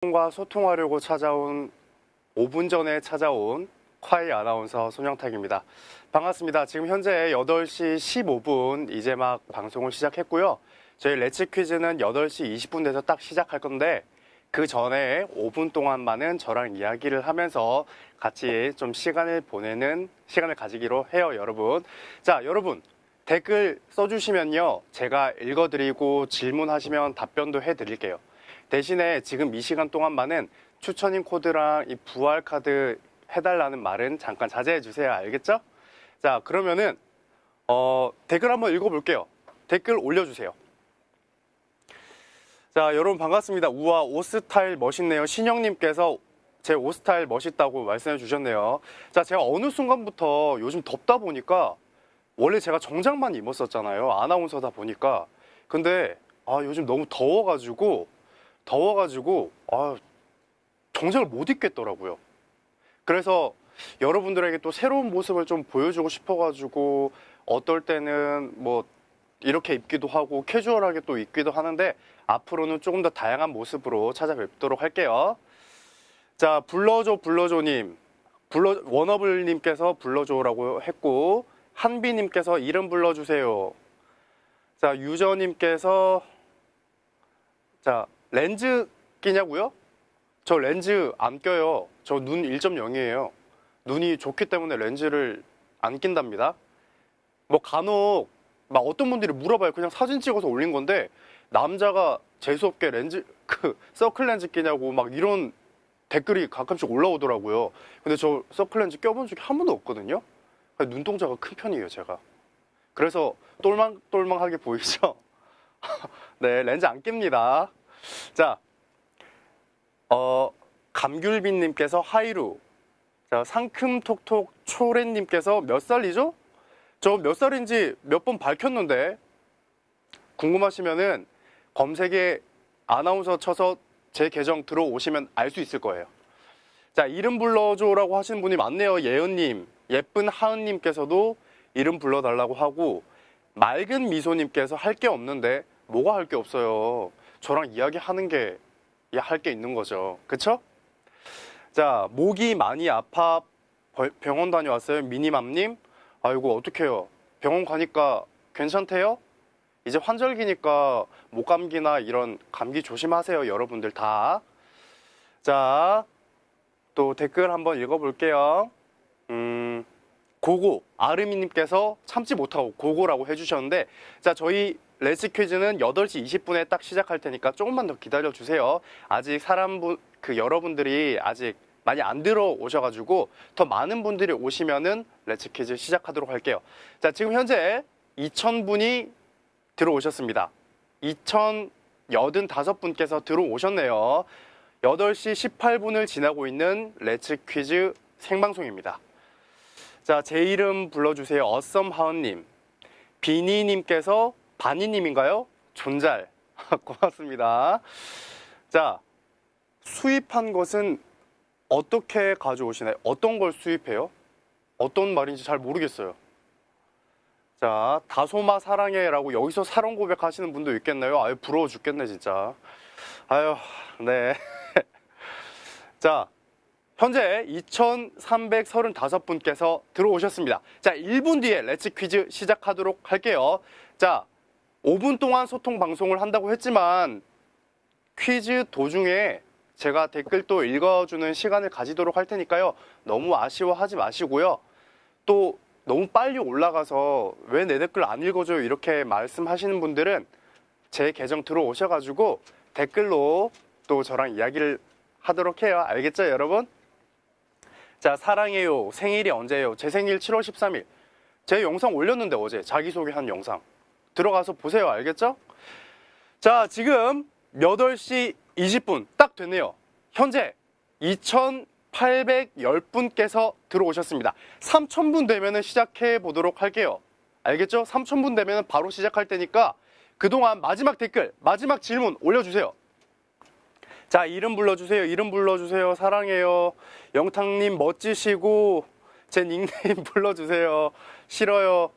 과 소통하려고 찾아온 5분 전에 찾아온 콰이 아나운서 손영탁입니다. 반갑습니다. 지금 현재 8시 15분 이제 막 방송을 시작했고요. 저희 레츠 퀴즈는 8시 20분 돼서 딱 시작할 건데 그 전에 5분 동안만은 저랑 이야기를 하면서 같이 좀 시간을 보내는 시간을 가지기로 해요, 여러분. 자, 여러분 댓글 써주시면요. 제가 읽어드리고 질문하시면 답변도 해드릴게요. 대신에 지금 이 시간 동안만은 추천인 코드랑 이 부활 카드 해달라는 말은 잠깐 자제해 주세요. 알겠죠? 자, 그러면은 댓글 한번 읽어볼게요. 댓글 올려주세요. 자, 여러분 반갑습니다. 우와, 옷 스타일 멋있네요. 신영님께서 제 옷 스타일 멋있다고 말씀해 주셨네요. 자, 제가 어느 순간부터 요즘 덥다 보니까 원래 제가 정장만 입었었잖아요. 아나운서다 보니까. 근데 요즘 너무 더워가지고 정장을 못 입겠더라고요. 그래서 여러분들에게 또 새로운 모습을 좀 보여주고 싶어가지고 어떨 때는 뭐 이렇게 입기도 하고 캐주얼하게 또 입기도 하는데 앞으로는 조금 더 다양한 모습으로 찾아뵙도록 할게요. 자, 불러줘님, 워너블님께서 불러줘라고 했고 한비님께서 이름 불러주세요. 자, 유저님께서 자, 렌즈 끼냐고요? 저 렌즈 안 껴요. 저 눈 1.0이에요. 눈이 좋기 때문에 렌즈를 안 낀답니다. 뭐 간혹 막 어떤 분들이 물어봐요. 그냥 사진 찍어서 올린 건데 남자가 재수없게 렌즈 서클 렌즈 끼냐고 막 이런 댓글이 가끔씩 올라오더라고요. 근데 저 서클 렌즈 껴본 적이 한 번도 없거든요. 눈동자가 큰 편이에요, 제가. 그래서 똘망똘망하게 보이죠? 네, 렌즈 안 낍니다. 자, 감귤빈님께서 하이루. 자, 상큼톡톡 초렌님께서 몇 살이죠? 저 몇 살인지 몇 번 밝혔는데 궁금하시면은 검색에 아나운서 쳐서 제 계정 들어오시면 알 수 있을 거예요. 자, 이름 불러줘라고 하시는 분이 많네요. 예은님, 예쁜 하은님께서도 이름 불러달라고 하고 맑은 미소님께서 할 게 없는데 뭐가 할 게 없어요. 저랑 이야기하는 게 할 게 있는 거죠. 그쵸? 자, 목이 많이 아파 병원 다녀왔어요. 미니맘님. 아이고, 어떡해요. 병원 가니까 괜찮대요? 이제 환절기니까 목감기나 이런 감기 조심하세요. 여러분들 다. 자, 또 댓글 한번 읽어볼게요. 고고, 아르미님께서 참지 못하고 고고라고 해주셨는데, 자, 저희 레츠 퀴즈는 8시 20분에 딱 시작할 테니까 조금만 더 기다려주세요. 아직 여러분들이 아직 많이 안 들어오셔가지고 더 많은 분들이 오시면은 레츠 퀴즈 시작하도록 할게요. 자, 지금 현재 2,000분이 들어오셨습니다. 2,085분께서 들어오셨네요. 8시 18분을 지나고 있는 레츠 퀴즈 생방송입니다. 자, 제 이름 불러주세요. 어썸하은님. 비니님께서 바니님인가요? 존잘. 고맙습니다. 자, 수입한 것은 어떻게 가져오시나요? 어떤 걸 수입해요? 어떤 말인지 잘 모르겠어요. 자, 다소마 사랑해라고 여기서 사랑 고백하시는 분도 있겠나요? 아유, 부러워 죽겠네 진짜. 아유, 네. 자, 현재 2,335분께서 들어오셨습니다. 자, 1분 뒤에 레츠 퀴즈 시작하도록 할게요. 자, 5분 동안 소통 방송을 한다고 했지만 퀴즈 도중에 제가 댓글 또 읽어주는 시간을 가지도록 할 테니까요. 너무 아쉬워하지 마시고요. 또 너무 빨리 올라가서 왜 내 댓글 안 읽어줘요? 이렇게 말씀하시는 분들은 제 계정 들어오셔가지고 댓글로 또 저랑 이야기를 하도록 해요. 알겠죠, 여러분? 자, 사랑해요. 생일이 언제예요? 제 생일 7월 13일. 제 영상 올렸는데 어제 자기소개한 영상. 들어가서 보세요. 알겠죠? 자, 지금 8시 20분 딱 됐네요. 현재 2,810분께서 들어오셨습니다. 3,000분 되면 시작해 보도록 할게요. 알겠죠? 3,000분 되면 바로 시작할 테니까 그동안 마지막 댓글, 마지막 질문 올려주세요. 자, 이름 불러주세요. 이름 불러주세요. 사랑해요. 영탁님 멋지시고 제 닉네임 불러주세요. 싫어요.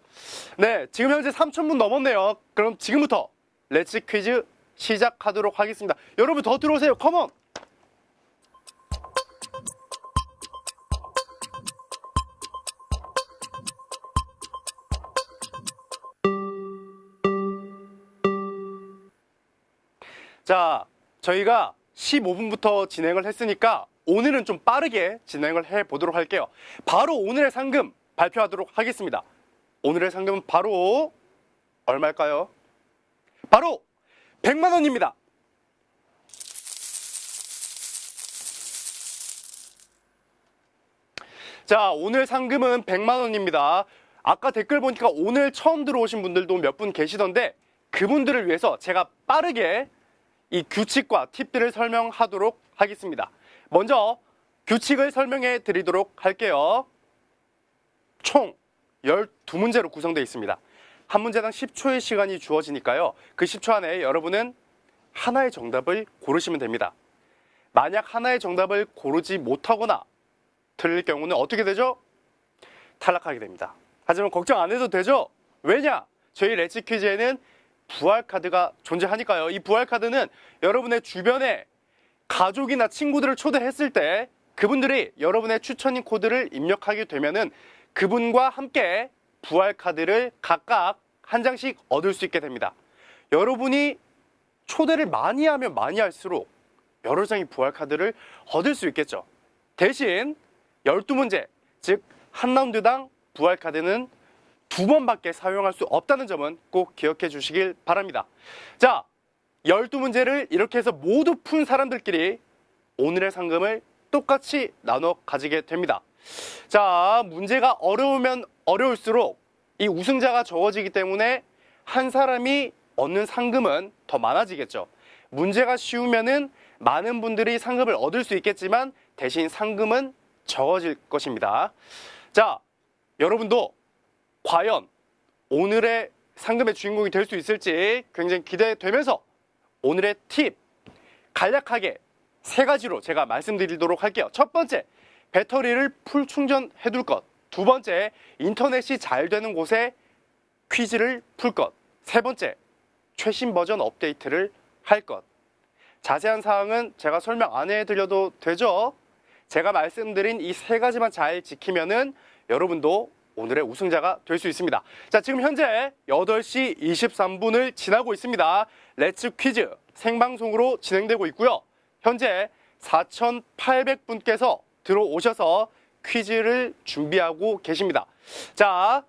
네, 지금 현재 3,000분 넘었네요. 그럼 지금부터 레츠 퀴즈 시작하도록 하겠습니다. 여러분 더 들어오세요. 컴온. 자, 저희가 15분부터 진행을 했으니까 오늘은 좀 빠르게 진행을 해보도록 할게요. 바로 오늘의 상금 발표하도록 하겠습니다. 오늘의 상금은 바로 얼마일까요? 바로 100만 원입니다. 자, 오늘 상금은 100만 원입니다. 아까 댓글 보니까 오늘 처음 들어오신 분들도 몇 분 계시던데 그분들을 위해서 제가 빠르게 이 규칙과 팁들을 설명하도록 하겠습니다. 먼저 규칙을 설명해 드리도록 할게요. 총 12문제로 구성되어 있습니다. 한 문제당 10초의 시간이 주어지니까요. 그 10초 안에 여러분은 하나의 정답을 고르시면 됩니다. 만약 하나의 정답을 고르지 못하거나 틀릴 경우는 어떻게 되죠? 탈락하게 됩니다. 하지만 걱정 안 해도 되죠? 왜냐? 저희 렛츠 퀴즈에는 부활카드가 존재하니까요. 이 부활카드는 여러분의 주변에 가족이나 친구들을 초대했을 때 그분들이 여러분의 추천인 코드를 입력하게 되면은 그분과 함께 부활카드를 각각 한 장씩 얻을 수 있게 됩니다. 여러분이 초대를 많이 하면 많이 할수록 여러 장의 부활카드를 얻을 수 있겠죠. 대신 12문제, 즉 한 라운드당 부활카드는 2번밖에 사용할 수 없다는 점은 꼭 기억해 주시길 바랍니다. 자, 12문제를 이렇게 해서 모두 푼 사람들끼리 오늘의 상금을 똑같이 나눠 가지게 됩니다. 자, 문제가 어려우면 어려울수록 이 우승자가 적어지기 때문에 한 사람이 얻는 상금은 더 많아지겠죠. 문제가 쉬우면은 많은 분들이 상금을 얻을 수 있겠지만 대신 상금은 적어질 것입니다. 자, 여러분도 과연 오늘의 상금의 주인공이 될 수 있을지 굉장히 기대되면서 오늘의 팁 간략하게 3가지로 제가 말씀드리도록 할게요. 첫 번째, 배터리를 풀 충전해 둘 것. 두 번째, 인터넷이 잘 되는 곳에 퀴즈를 풀 것. 세 번째, 최신 버전 업데이트를 할 것. 자세한 사항은 제가 설명 안 해드려도 되죠? 제가 말씀드린 이 3가지만 잘 지키면은 여러분도 오늘의 우승자가 될 수 있습니다. 자, 지금 현재 8시 23분을 지나고 있습니다. 렛츠 퀴즈 생방송으로 진행되고 있고요. 현재 4,800분께서 들어오셔서 퀴즈를 준비하고 계십니다. 자,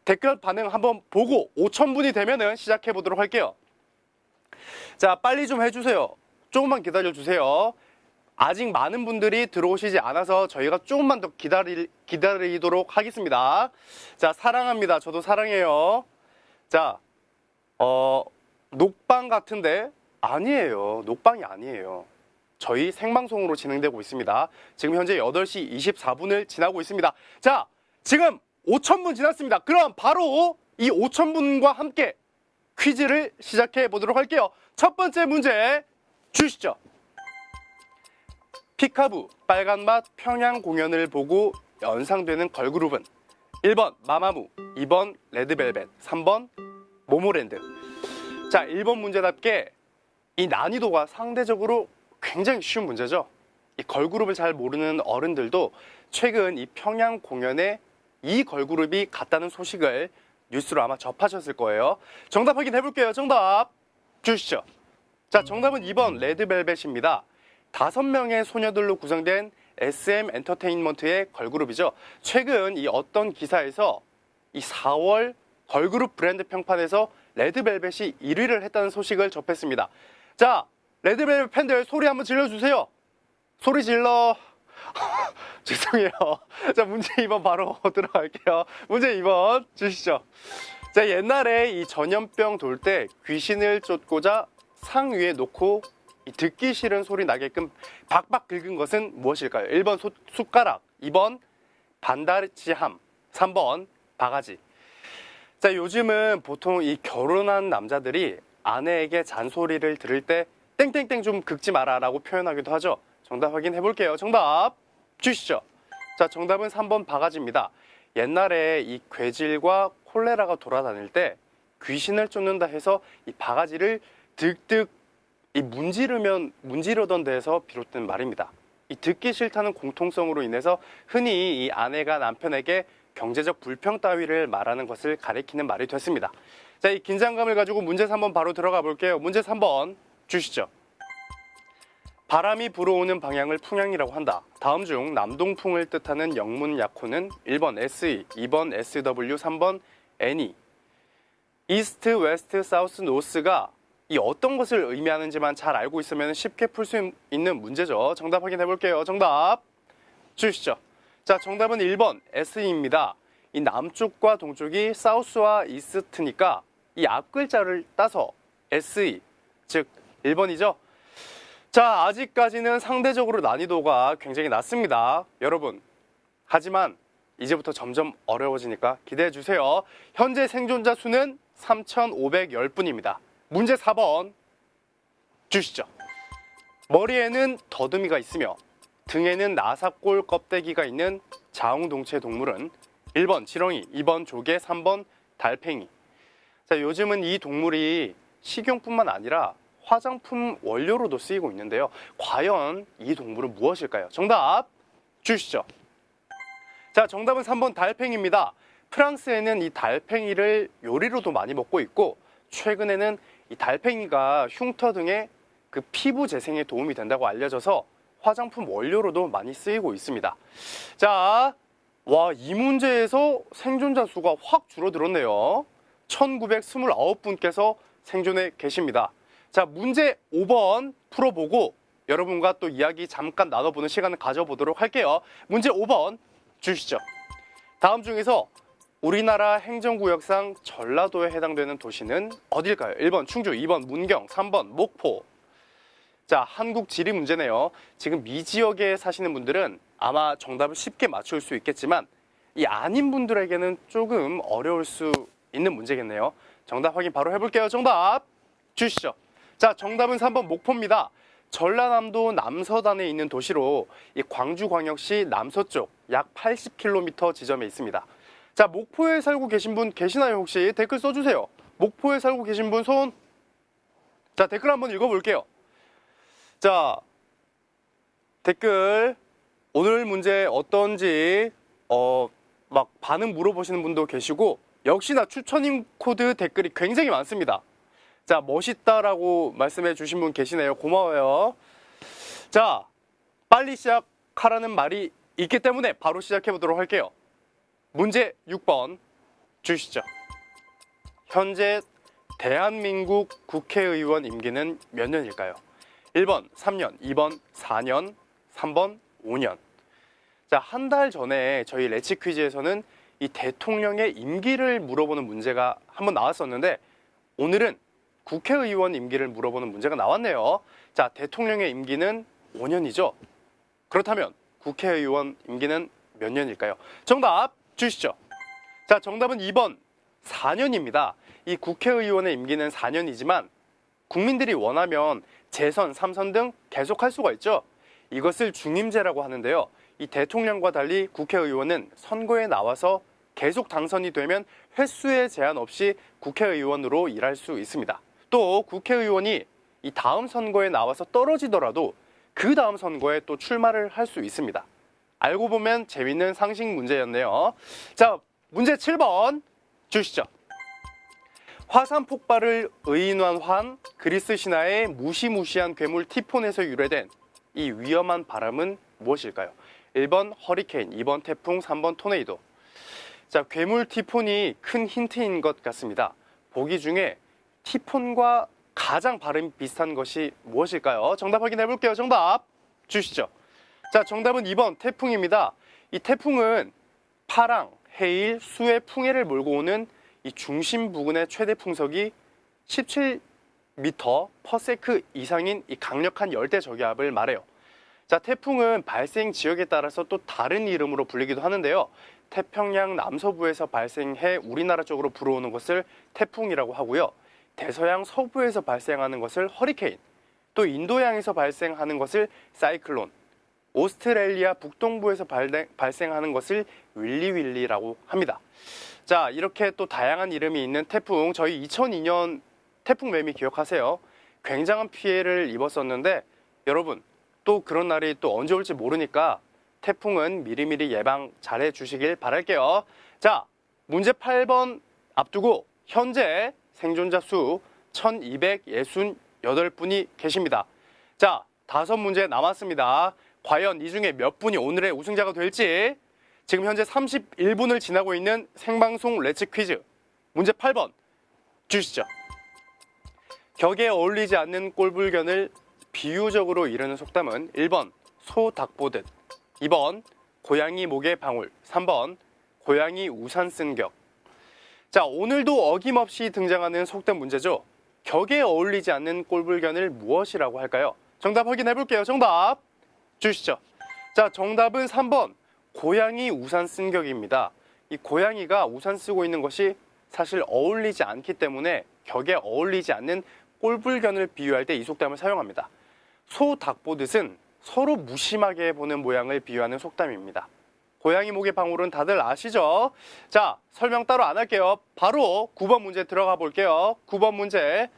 댓글 반응 한번 보고 5,000분이 되면은 시작해 보도록 할게요. 자, 빨리 좀 해주세요. 조금만 기다려주세요. 아직 많은 분들이 들어오시지 않아서 저희가 조금만 더 기다리도록 하겠습니다. 자, 사랑합니다. 저도 사랑해요. 자, 녹방 같은데 아니에요. 녹방이 아니에요. 저희 생방송으로 진행되고 있습니다. 지금 현재 8시 24분을 지나고 있습니다. 자, 지금 5,000분 지났습니다. 그럼 바로 이 5,000분과 함께 퀴즈를 시작해 보도록 할게요. 첫 번째 문제 주시죠. 피카부 빨간맛 평양 공연을 보고 연상되는 걸그룹은 1번 마마무, 2번 레드벨벳, 3번 모모랜드. 자, 1번 문제답게 이 난이도가 상대적으로 굉장히 쉬운 문제죠. 이 걸그룹을 잘 모르는 어른들도 최근 이 평양 공연에 이 걸그룹이 갔다는 소식을 뉴스로 아마 접하셨을 거예요. 정답 확인해 볼게요. 정답 주시죠. 자, 정답은 2번 레드벨벳입니다. 5명의 소녀들로 구성된 SM 엔터테인먼트의 걸그룹이죠. 최근 이 어떤 기사에서 이 4월 걸그룹 브랜드 평판에서 레드벨벳이 1위를 했다는 소식을 접했습니다. 자, 레드벨벳 팬들 소리 한번 질러주세요. 소리 질러. 죄송해요. 자, 문제 2번 바로 들어갈게요. 문제 2번 주시죠. 자, 옛날에 이 전염병 돌 때 귀신을 쫓고자 상 위에 놓고 이 듣기 싫은 소리 나게끔 박박 긁은 것은 무엇일까요? 1번 숟가락, 2번 반다리치함, 3번 바가지. 자, 요즘은 보통 이 결혼한 남자들이 아내에게 잔소리를 들을 때 땡땡땡 좀 긁지 마라 라고 표현하기도 하죠. 정답 확인해 볼게요. 정답 주시죠. 자, 정답은 3번 바가지입니다. 옛날에 이 괴질과 콜레라가 돌아다닐 때 귀신을 쫓는다 해서 이 바가지를 득득 이 문지르던 데에서 비롯된 말입니다. 이 듣기 싫다는 공통성으로 인해서 흔히 이 아내가 남편에게 경제적 불평 따위를 말하는 것을 가리키는 말이 됐습니다. 자, 이 긴장감을 가지고 문제 3번 바로 들어가 볼게요. 문제 3번 주시죠. 바람이 불어오는 방향을 풍향이라고 한다. 다음 중 남동풍을 뜻하는 영문 약호는 1번 SE, 2번 SW, 3번 NE. 이스트, 웨스트, 사우스, 노스가 이 어떤 것을 의미하는지만 잘 알고 있으면 쉽게 풀 수 있는 문제죠. 정답 확인해 볼게요. 정답 주시죠. 자, 정답은 1번 SE입니다. 이 남쪽과 동쪽이 사우스와 이스트니까 이 앞글자를 따서 SE, 즉 1번이죠. 자, 아직까지는 상대적으로 난이도가 굉장히 낮습니다. 여러분, 하지만 이제부터 점점 어려워지니까 기대해 주세요. 현재 생존자 수는 3,510분입니다. 문제 4번 주시죠. 머리에는 더듬이가 있으며 등에는 나사골 껍데기가 있는 자웅동체 동물은 1번 지렁이, 2번 조개, 3번 달팽이. 자, 요즘은 이 동물이 식용뿐만 아니라 화장품 원료로도 쓰이고 있는데요. 과연 이 동물은 무엇일까요? 정답 주시죠. 자, 정답은 3번 달팽이입니다. 프랑스에는 이 달팽이를 요리로도 많이 먹고 있고 최근에는 이 달팽이가 흉터 등의 그 피부 재생에 도움이 된다고 알려져서 화장품 원료로도 많이 쓰이고 있습니다. 자, 와, 이 문제에서 생존자 수가 확 줄어들었네요. 1929분께서 생존해 계십니다. 자, 문제 5번 풀어보고 여러분과 또 이야기 잠깐 나눠보는 시간을 가져보도록 할게요. 문제 5번 주시죠. 다음 중에서 우리나라 행정구역상 전라도에 해당되는 도시는 어딜까요? 1번 충주, 2번 문경, 3번 목포. 자, 한국 지리 문제네요. 지금 이 지역에 사시는 분들은 아마 정답을 쉽게 맞출 수 있겠지만 이 아닌 분들에게는 조금 어려울 수 있는 문제겠네요. 정답 확인 바로 해볼게요. 정답 주시죠. 자, 정답은 3번 목포입니다. 전라남도 남서단에 있는 도시로 이 광주광역시 남서쪽 약 80km 지점에 있습니다. 자, 목포에 살고 계신 분 계시나요? 혹시 댓글 써주세요. 목포에 살고 계신 분 손. 자, 댓글 한번 읽어볼게요. 자, 댓글 오늘 문제 어떤지 막 반응 물어보시는 분도 계시고 역시나 추천인 코드 댓글이 굉장히 많습니다. 자, 멋있다라고 말씀해 주신 분 계시네요. 고마워요. 자, 빨리 시작하라는 말이 있기 때문에 바로 시작해 보도록 할게요. 문제 6번 주시죠. 현재 대한민국 국회의원 임기는 몇 년일까요? 1번 3년, 2번 4년, 3번 5년. 자, 한 달 전에 저희 레치 퀴즈에서는 이 대통령의 임기를 물어보는 문제가 한번 나왔었는데 오늘은 국회의원 임기를 물어보는 문제가 나왔네요. 자, 대통령의 임기는 5년이죠. 그렇다면 국회의원 임기는 몇 년일까요? 정답 주시죠. 자, 정답은 2번 4년입니다. 이 국회의원의 임기는 4년이지만 국민들이 원하면 재선, 3선 등 계속할 수가 있죠. 이것을 중임제라고 하는데요. 이 대통령과 달리 국회의원은 선거에 나와서 계속 당선이 되면 횟수에 제한 없이 국회의원으로 일할 수 있습니다. 또 국회의원이 이 다음 선거에 나와서 떨어지더라도 그 다음 선거에 또 출마를 할 수 있습니다. 알고 보면 재밌는 상식 문제였네요. 자, 문제 7번 주시죠. 화산 폭발을 의인화한 그리스 신화의 무시무시한 괴물 티폰에서 유래된 이 위험한 바람은 무엇일까요? 1번 허리케인, 2번 태풍, 3번 토네이도. 자, 괴물 티폰이 큰 힌트인 것 같습니다. 보기 중에 티폰과 가장 발음이 비슷한 것이 무엇일까요? 정답 확인해 볼게요. 정답 주시죠. 자, 정답은 2번 태풍입니다. 이 태풍은 파랑, 해일, 수해, 풍해를 몰고 오는 이 중심 부근의 최대 풍속이 17m/s 이상인 이 강력한 열대 저기압을 말해요. 자, 태풍은 발생 지역에 따라서 또 다른 이름으로 불리기도 하는데요. 태평양 남서부에서 발생해 우리나라 쪽으로 불어오는 것을 태풍이라고 하고요. 대서양 서부에서 발생하는 것을 허리케인, 또 인도양에서 발생하는 것을 사이클론, 오스트레일리아 북동부에서 발생하는 것을 윌리윌리라고 합니다. 자, 이렇게 또 다양한 이름이 있는 태풍, 저희 2002년 태풍 매미 기억하세요? 굉장한 피해를 입었었는데 여러분, 또 그런 날이 또 언제 올지 모르니까 태풍은 미리미리 예방 잘해 주시길 바랄게요. 자, 문제 8번 앞두고 현재 생존자 수 1268분이 계십니다. 자, 5문제 남았습니다. 과연 이 중에 몇 분이 오늘의 우승자가 될지. 지금 현재 31분을 지나고 있는 생방송 레츠 퀴즈. 문제 8번 주시죠. 격에 어울리지 않는 꼴불견을 비유적으로 이르는 속담은 1번 소 닭 보듯, 2번 고양이 목에 방울, 3번 고양이 우산 쓴 격. 자, 오늘도 어김없이 등장하는 속담 문제죠. 격에 어울리지 않는 꼴불견을 무엇이라고 할까요? 정답 확인해 볼게요. 정답 주시죠. 자, 정답은 3번 고양이 우산 쓴 격입니다. 이 고양이가 우산 쓰고 있는 것이 사실 어울리지 않기 때문에 격에 어울리지 않는 꼴불견을 비유할 때 이 속담을 사용합니다. 소 닭 보듯은 서로 무심하게 보는 모양을 비유하는 속담입니다. 고양이 목의 방울은 다들 아시죠? 자, 설명 따로 안 할게요. 바로 9번 문제 들어가 볼게요. 9번 문제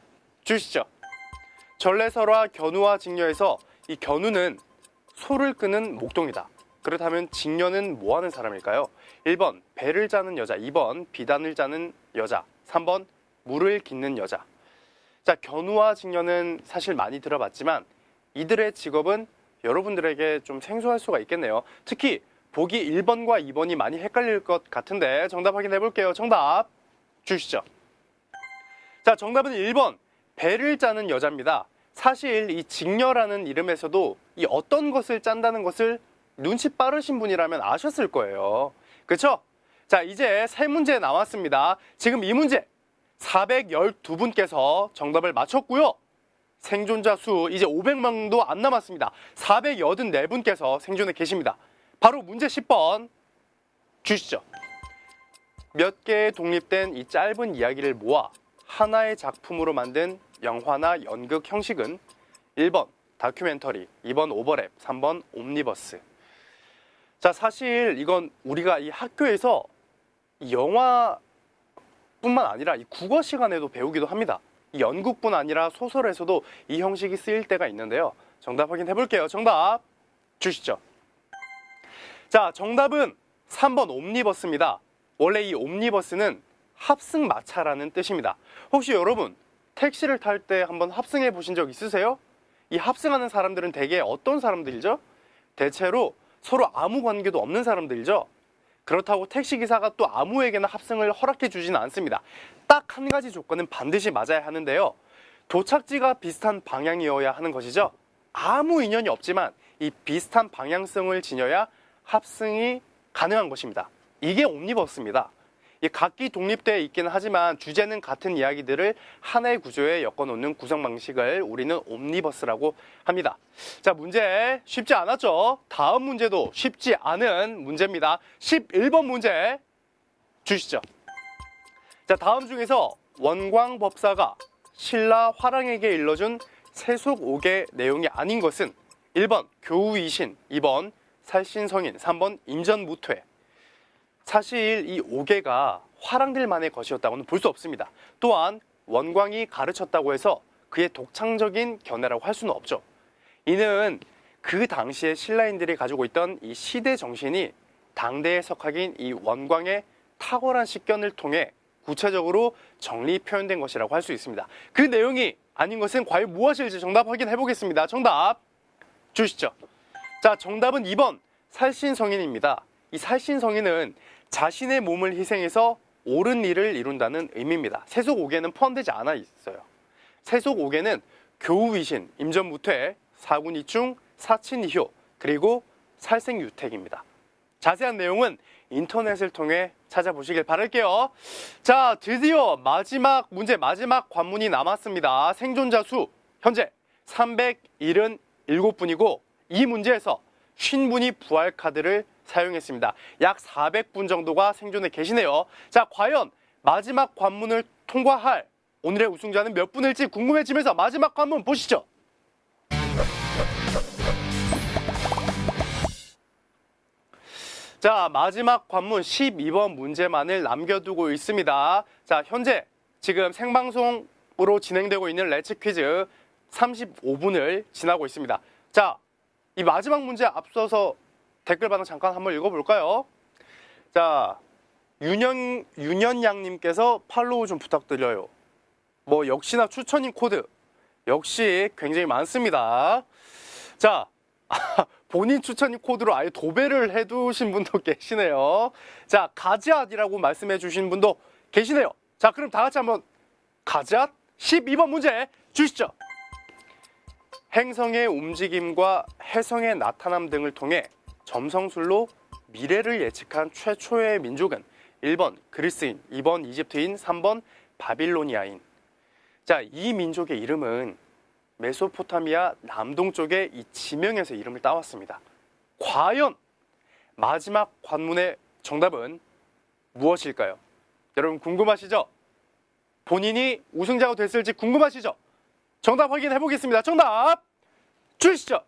주시죠. 전래설화 견우와 직녀에서 이 견우는 소를 끄는 목동이다. 그렇다면 직녀는 뭐 하는 사람일까요? 1번 배를 짜는 여자, 2번 비단을 짜는 여자, 3번 물을 깃는 여자. 자, 견우와 직녀는 사실 많이 들어봤지만 이들의 직업은 여러분들에게 좀 생소할 수가 있겠네요. 특히 보기 1번과 2번이 많이 헷갈릴 것 같은데 정답 확인해 볼게요. 정답 주시죠. 자, 정답은 1번 배를 짜는 여자입니다. 사실 이 직녀라는 이름에서도 이 어떤 것을 짠다는 것을 눈치 빠르신 분이라면 아셨을 거예요. 그렇죠? 자, 이제 3문제 남았습니다. 지금 이 문제 412분께서 정답을 맞췄고요. 생존자 수 이제 500명도 안 남았습니다. 484분께서 생존해 계십니다. 바로 문제 10번 주시죠. 몇 개의 독립된 이 짧은 이야기를 모아 하나의 작품으로 만든 영화나 연극 형식은 1번 다큐멘터리, 2번 오버랩, 3번 옴니버스. 자, 사실 이건 우리가 이 학교에서 이 영화뿐만 아니라 이 국어 시간에도 배우기도 합니다. 이 연극뿐 아니라 소설에서도 이 형식이 쓰일 때가 있는데요. 정답 확인해 볼게요. 정답 주시죠. 자, 정답은 3번 옴니버스입니다. 원래 이 옴니버스는 합승마차라는 뜻입니다. 혹시 여러분 택시를 탈 때 한번 합승해 보신 적 있으세요? 이 합승하는 사람들은 대개 어떤 사람들이죠? 대체로 서로 아무 관계도 없는 사람들이죠. 그렇다고 택시기사가 또 아무에게나 합승을 허락해 주지는 않습니다. 딱 한 가지 조건은 반드시 맞아야 하는데요. 도착지가 비슷한 방향이어야 하는 것이죠. 아무 인연이 없지만 이 비슷한 방향성을 지녀야 합승이 가능한 것입니다. 이게 옴니버스입니다. 각기 독립되어 있기는 하지만 주제는 같은 이야기들을 하나의 구조에 엮어놓는 구성 방식을 우리는 옴니버스라고 합니다. 자, 문제 쉽지 않았죠? 다음 문제도 쉽지 않은 문제입니다. 11번 문제 주시죠. 자, 다음 중에서 원광법사가 신라 화랑에게 일러준 세속옥의 내용이 아닌 것은 1번 교우이신, 2번 살신성인, 3번 임전무퇴. 사실 이 옥외가 화랑들만의 것이었다고는 볼 수 없습니다. 또한 원광이 가르쳤다고 해서 그의 독창적인 견해라고 할 수는 없죠. 이는 그 당시에 신라인들이 가지고 있던 이 시대 정신이 당대의 석학인 이 원광의 탁월한 식견을 통해 구체적으로 정리 표현된 것이라고 할 수 있습니다. 그 내용이 아닌 것은 과연 무엇일지 정답 확인해 보겠습니다. 정답 주시죠. 자, 정답은 2번 살신성인입니다. 이 살신성인은 자신의 몸을 희생해서 옳은 일을 이룬다는 의미입니다. 세속옥에는 포함되지 않아 있어요. 세속옥에는 교우위신, 임전무퇴, 사군이충, 사친이효, 그리고 살생유택입니다. 자세한 내용은 인터넷을 통해 찾아보시길 바랄게요. 자, 드디어 마지막 문제, 마지막 관문이 남았습니다. 생존자 수 현재 377분이고 이 문제에서 50분이 부활카드를 사용했습니다. 약 400분 정도가 생존해 계시네요. 자, 과연 마지막 관문을 통과할 오늘의 우승자는 몇 분일지 궁금해지면서 마지막 관문 보시죠. 자, 마지막 관문 12번 문제만을 남겨두고 있습니다. 자, 현재 지금 생방송으로 진행되고 있는 레츠 퀴즈 35분을 지나고 있습니다. 자, 이 마지막 문제 앞서서 댓글 반응 잠깐 한번 읽어볼까요? 자, 윤현양님께서 팔로우 좀 부탁드려요. 뭐 역시나 추천인 코드 역시 굉장히 많습니다. 자, 본인 추천 코드로 아예 도배를 해두신 분도 계시네요. 자, 가지앗이라고 말씀해 주신 분도 계시네요. 자, 그럼 다 같이 한번 가지앗 12번 문제 주시죠. 행성의 움직임과 해성의 나타남 등을 통해 점성술로 미래를 예측한 최초의 민족은 1번 그리스인, 2번 이집트인, 3번 바빌로니아인. 자, 이 민족의 이름은 메소포타미아 남동쪽의 이 지명에서 이름을 따왔습니다. 과연 마지막 관문의 정답은 무엇일까요? 여러분 궁금하시죠? 본인이 우승자가 됐을지 궁금하시죠? 정답 확인해 보겠습니다. 정답 주시죠.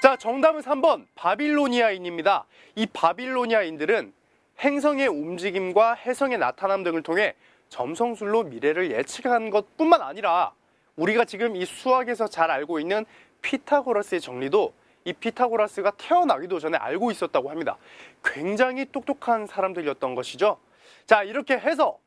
자, 정답은 3번 바빌로니아인입니다. 이 바빌로니아인들은 행성의 움직임과 해성의 나타남 등을 통해 점성술로 미래를 예측한 것뿐만 아니라 우리가 지금 이 수학에서 잘 알고 있는 피타고라스의 정리도 이 피타고라스가 태어나기도 전에 알고 있었다고 합니다. 굉장히 똑똑한 사람들이었던 것이죠. 자, 이렇게 해서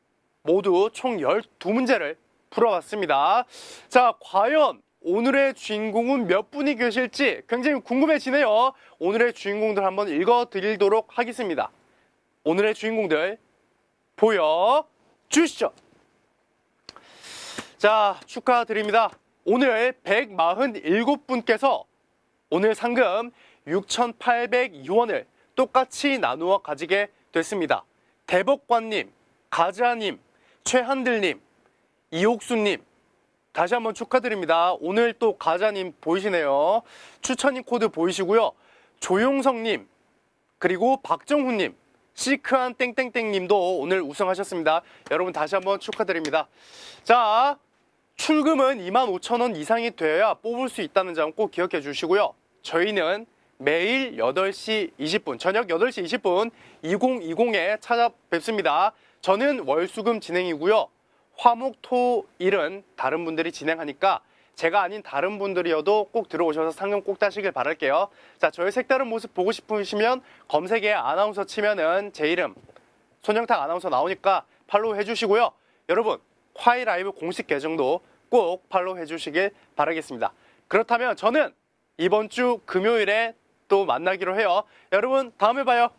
모두 총 12문제를 풀어봤습니다. 자, 과연 오늘의 주인공은 몇 분이 계실지 굉장히 궁금해지네요. 오늘의 주인공들 한번 읽어드리도록 하겠습니다. 오늘의 주인공들 보여주시죠. 자, 축하드립니다. 오늘 147분께서 오늘 상금 6,802원을 똑같이 나누어 가지게 됐습니다. 대법관님, 가자님, 최한들님, 이옥수님 다시 한번 축하드립니다. 오늘 또 가자님 보이시네요. 추천인 코드 보이시고요. 조용성님, 그리고 박정훈님, 시크한 땡땡땡님도 오늘 우승하셨습니다. 여러분 다시 한번 축하드립니다. 자, 출금은 25,000원 이상이 되어야 뽑을 수 있다는 점 꼭 기억해 주시고요. 저희는 매일 8시 20분, 저녁 8시 20분 2020에 찾아뵙습니다. 저는 월수금 진행이고요. 화목, 토, 일은 다른 분들이 진행하니까 제가 아닌 다른 분들이어도 꼭 들어오셔서 상금 꼭 따시길 바랄게요. 자, 저의 색다른 모습 보고 싶으시면 검색에 아나운서 치면은 제 이름 손영탁 아나운서 나오니까 팔로우 해주시고요. 여러분 화이 라이브 공식 계정도 꼭 팔로우 해주시길 바라겠습니다. 그렇다면 저는 이번 주 금요일에 또 만나기로 해요. 여러분 다음에 봐요.